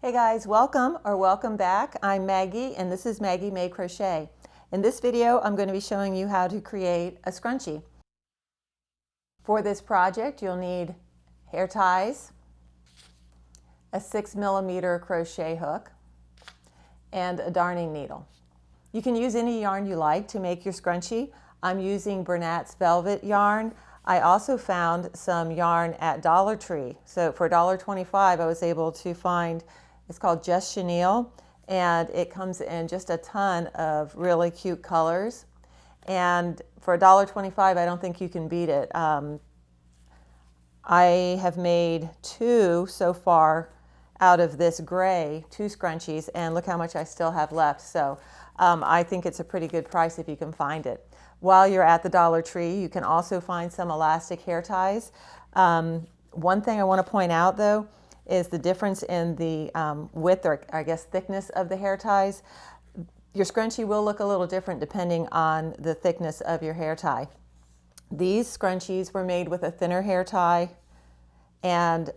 Hey guys, welcome or welcome back. I'm Maggie and this is Maggie May Crochet. In this video, I'm going to be showing you how to create a scrunchie. For this project, you'll need hair ties, a 6mm crochet hook, and a darning needle. You can use any yarn you like to make your scrunchie. I'm using Bernat's Velvet yarn. I also found some yarn at Dollar Tree. So for $1.25, I was able to find, it's called Just Chenille, and it comes in just a ton of really cute colors. And for $1.25, I don't think you can beat it. I have made two so far out of this gray, two scrunchies, and look how much I still have left. So I think it's a pretty good price if you can find it. While you're at the Dollar Tree, you can also find some elastic hair ties. One thing I want to point out though is the difference in the width, or I guess thickness of the hair ties. Your scrunchie will look a little different depending on the thickness of your hair tie. These scrunchies were made with a thinner hair tie, and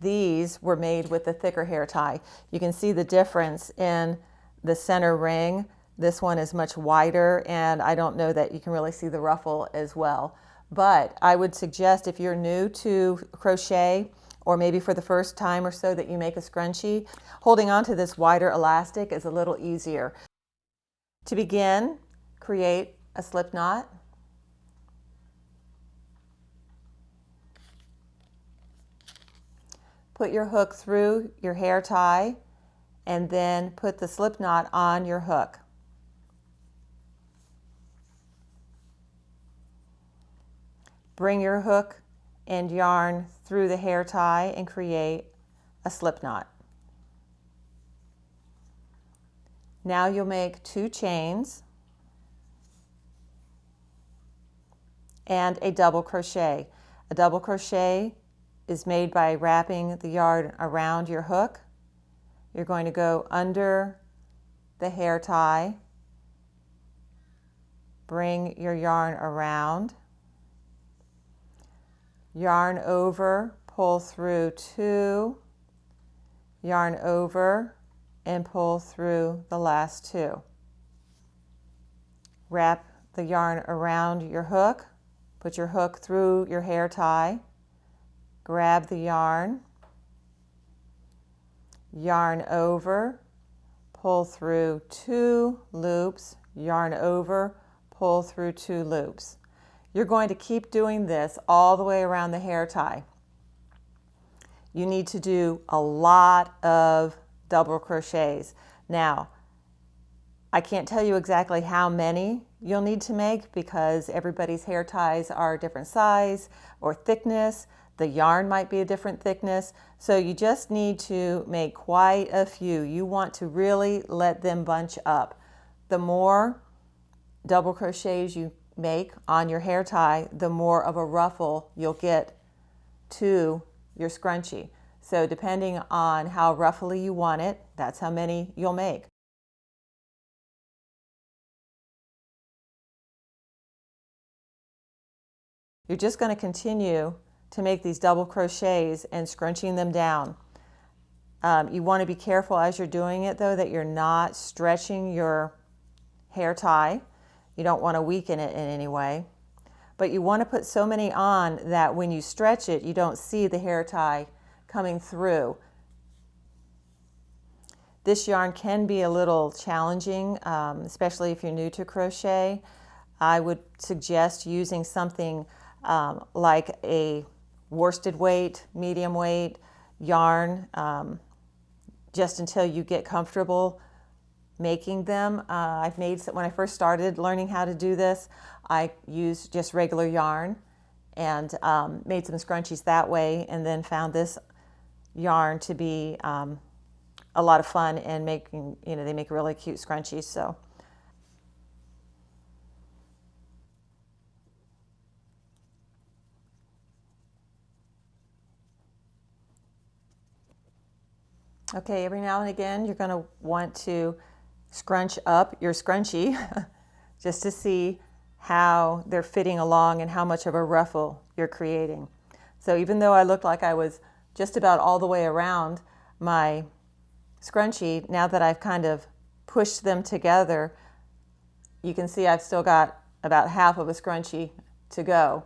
these were made with the thicker hair tie. You can see the difference in the center ring. This one is much wider, and I don't know that you can really see the ruffle as well. But I would suggest, if you're new to crochet, or maybe for the first time or so that you make a scrunchie, holding on to this wider elastic is a little easier. To begin, create a slip knot. Put your hook through your hair tie and then put the slip knot on your hook. Bring your hook and yarn through the hair tie and create a slip knot. Now you'll make 2 chains and a double crochet. A double crochet is made by wrapping the yarn around your hook. You're going to go under the hair tie, bring your yarn around, yarn over, pull through 2, yarn over, and pull through the last 2. Wrap the yarn around your hook, put your hook through your hair tie, grab the yarn, yarn over, pull through 2 loops, yarn over, pull through 2 loops. You're going to keep doing this all the way around the hair tie. You need to do a lot of double crochets. Now, I can't tell you exactly how many you'll need to make because everybody's hair ties are a different size or thickness. The yarn might be a different thickness. So you just need to make quite a few. You want to really let them bunch up. The more double crochets you make on your hair tie, the more of a ruffle you'll get to your scrunchie. So depending on how ruffly you want it, that's how many you'll make. You're just going to continue to make these double crochets and scrunching them down. You want to be careful as you're doing it though that you're not stretching your hair tie. You don't want to weaken it in any way, but you want to put so many on that when you stretch it, you don't see the hair tie coming through. This yarn can be a little challenging, especially if you're new to crochet. I would suggest using something like a worsted weight, medium weight yarn, just until you get comfortable making them. When I first started learning how to do this, I used just regular yarn and made some scrunchies that way, and then found this yarn to be a lot of fun and making, they make really cute scrunchies. So okay, every now and again you're going to want to scrunch up your scrunchie just to see how they're fitting along and how much of a ruffle you're creating. So even though I looked like I was just about all the way around my scrunchie, now that I've kind of pushed them together, you can see I've still got about half of a scrunchie to go.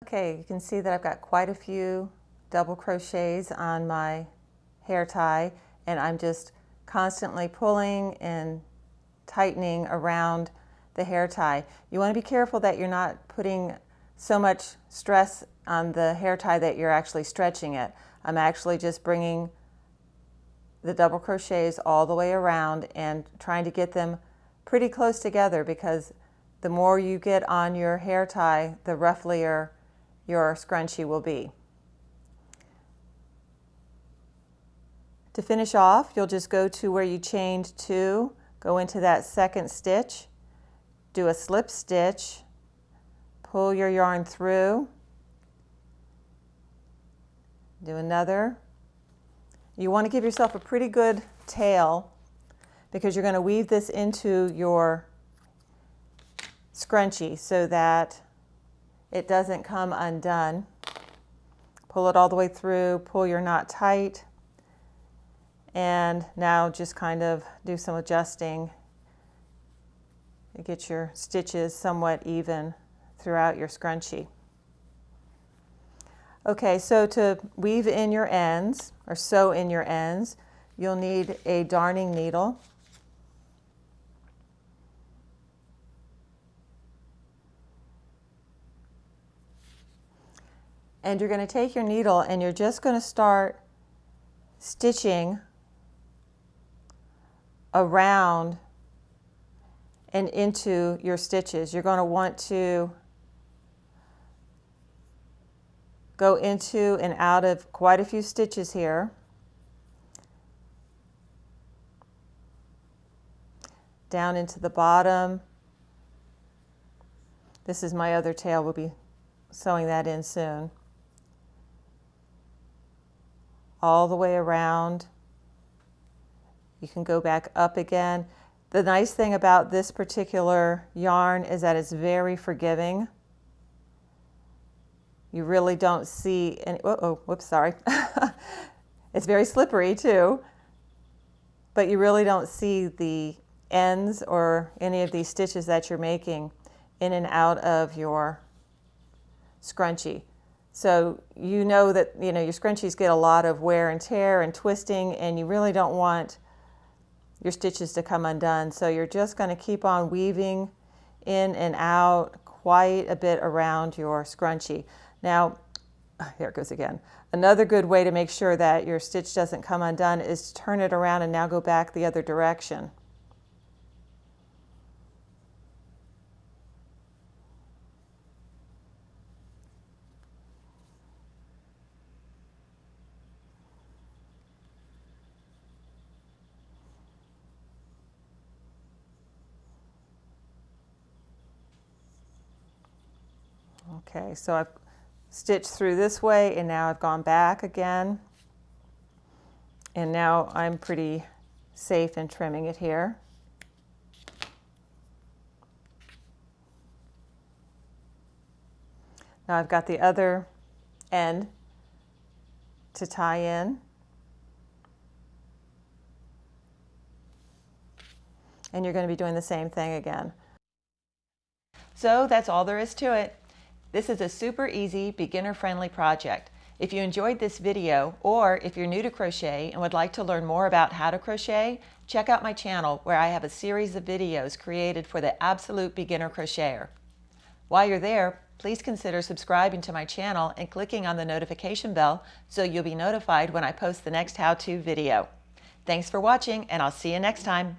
Okay, you can see that I've got quite a few double crochets on my hair tie, and I'm just constantly pulling and tightening around the hair tie. You want to be careful that you're not putting so much stress on the hair tie that you're actually stretching it. I'm actually just bringing the double crochets all the way around and trying to get them pretty close together, because the more you get on your hair tie, the roughlier your scrunchie will be. To finish off, you'll just go to where you chained 2, go into that second stitch, do a slip stitch, pull your yarn through, do another. You want to give yourself a pretty good tail, because you're going to weave this into your scrunchie so that it doesn't come undone. Pull it all the way through, pull your knot tight, and now just kind of do some adjusting to get your stitches somewhat even throughout your scrunchie. Okay, so to weave in your ends, or sew in your ends, you'll need a darning needle. And you're going to take your needle and you're just going to start stitching around and into your stitches. You're going to want to go into and out of quite a few stitches here. Down into the bottom. This is my other tail. We'll be sewing that in soon. All the way around. You can go back up again. The nice thing about this particular yarn is that it's very forgiving. You really don't see any, whoops, sorry. It's very slippery too, but you really don't see the ends or any of these stitches that you're making in and out of your scrunchie. So you know that your scrunchies get a lot of wear and tear and twisting, and you really don't want your stitches to come undone. So you're just going to keep on weaving in and out quite a bit around your scrunchie. Now, here it goes again. Another good way to make sure that your stitch doesn't come undone is to turn it around and now go back the other direction. Okay, so I've stitched through this way and now I've gone back again. And now I'm pretty safe in trimming it here. Now I've got the other end to tie in. And you're going to be doing the same thing again. So that's all there is to it. This is a super easy, beginner-friendly project. If you enjoyed this video, or if you're new to crochet and would like to learn more about how to crochet, check out my channel where I have a series of videos created for the absolute beginner crocheter. While you're there, please consider subscribing to my channel and clicking on the notification bell so you'll be notified when I post the next how-to video. Thanks for watching, and I'll see you next time.